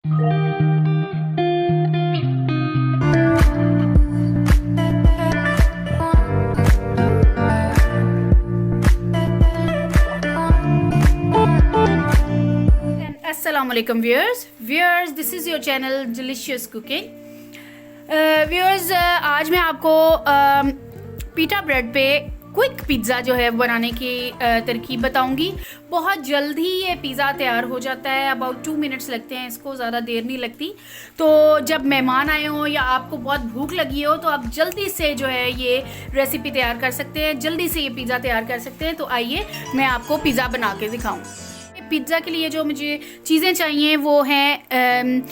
Assalamualaikum viewers, this is your channel Delicious Cooking. Viewers, आज मैं आपको पीटा ब्रेड पे क्विक पिज़्ज़ा जो है बनाने की तरकीब बताऊंगी। बहुत जल्दी ये पिज़्ज़ा तैयार हो जाता है, अबाउट 2 मिनट्स लगते हैं इसको, ज़्यादा देर नहीं लगती। तो जब मेहमान आए हों या आपको बहुत भूख लगी हो तो आप जल्दी से जो है ये रेसिपी तैयार कर सकते हैं, जल्दी से ये पिज़्ज़ा तैयार कर सकते हैं। तो आइए मैं आपको पिज़्ज़ा बना के दिखाऊँ। पिज़्ज़ा के लिए जो मुझे चीज़ें चाहिए वो हैं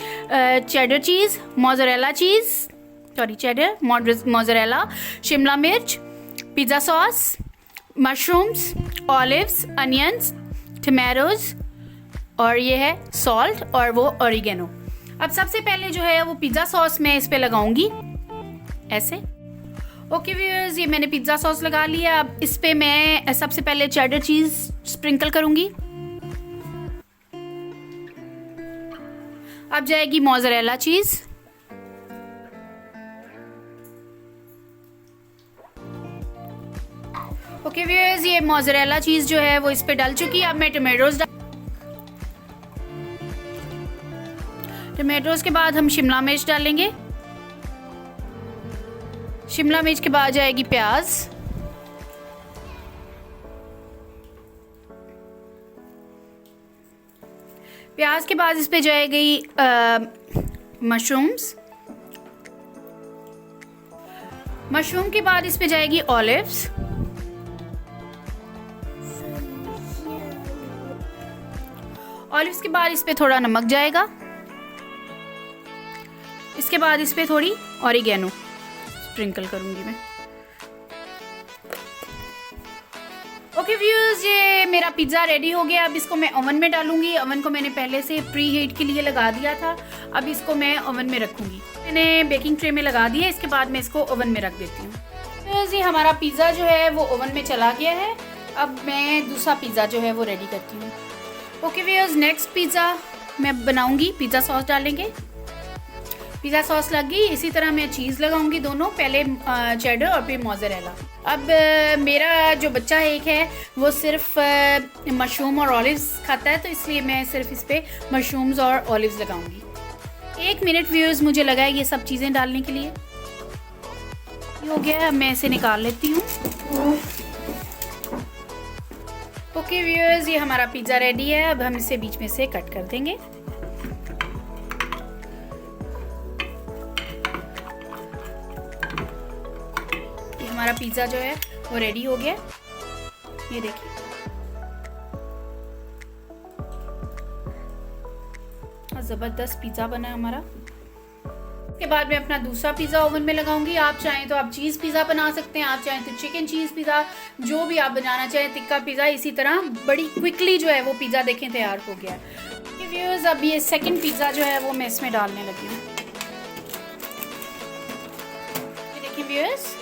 cheddar cheese, mozzarella cheese, cheddar, mozzarella, शिमला मिर्च, pizza sauce, mushrooms, olives, onions, tomatoes और ये है सॉल्ट और वो ऑरिगेनो। अब सबसे पहले जो है वो पिज़्ज़ा सॉस मैं इस पे लगाऊंगी ऐसे। ओके व्यूअर्स, ये मैंने पिज़्ज़ा सॉस लगा लिया। अब इस पे मैं सबसे पहले चेडर चीज़ स्प्रिंकल करूंगी। अब जाएगी मोज़रेला चीज़, ओके व्यूअर्स, ये मोज़रेला चीज़ जो है वो इस पे डल चुकी है। अब मैं टमाटोज के बाद हम शिमला मिर्च डालेंगे। शिमला मिर्च के बाद जाएगी प्याज, प्याज के बाद इस पे जाएगी मशरूम्स, मशरूम के बाद इस पे जाएगी ऑलिव्स, ऑलिव्स के बाद इस पे थोड़ा नमक जाएगा। इसके बाद इस पे थोड़ी ऑरिगेनो स्प्रिंकल करूंगी मैं। ओके व्यूअर्स, ये मेरा पिज़्ज़ा रेडी हो गया। अब इसको मैं ओवन में डालूंगी। ओवन को मैंने पहले से प्री हीट के लिए लगा दिया था। अब इसको मैं ओवन में रखूंगी। मैंने बेकिंग ट्रे में लगा दिया, इसके बाद मैं इसको ओवन में रख देती हूँ। व्यूअर्स, ये हमारा पिज़्ज़ा जो है वो ओवन में चला गया है। अब मैं दूसरा पिज़्ज़ा जो है वो रेडी करती हूँ। ओके व्यूअर्स, नेक्स्ट पिज़्ज़ा मैं बनाऊंगी। पिज़्ज़ा सॉस डालेंगे। पिज़्ज़ा सॉस लग गई। इसी तरह मैं चीज़ लगाऊंगी दोनों, पहले चेडर और फिर मोज़रेला। अब मेरा जो बच्चा एक है वो सिर्फ मशरूम और ऑलिव्स खाता है, तो इसलिए मैं सिर्फ इस पे मशरूम्स और ऑलिव्स लगाऊंगी। 1 मिनट व्यूअर्स मुझे लगा है ये सब चीज़ें डालने के लिए। हो गया, अब मैं इसे निकाल लेती हूँ। ओके व्यूअर्स, ये हमारा पिज़्ज़ा रेडी है। अब हम इसे बीच में से कट कर देंगे। हमारा पिज़्ज़ा जो है वो रेडी हो गया। ये देखिए, ज़बरदस्त पिज़्ज़ा बना है हमारा। उसके बाद मैं अपना दूसरा पिज़्ज़ा ओवन में लगाऊंगी। आप चाहें तो आप चीज़ पिज़्ज़ा बना सकते हैं, आप चाहें तो चिकन चीज़ पिज़्ज़ा, जो भी आप बनाना चाहें, टिक्का पिज़्ज़ा। इसी तरह बड़ी क्विकली जो है वो पिज़्ज़ा देखें तैयार हो गया। व्यूअर्स, अब ये सेकंड पिज़्ज़ा जो है वो मैं इसमें डालने लगी हूँ। ये देखिए व्यूअर्स,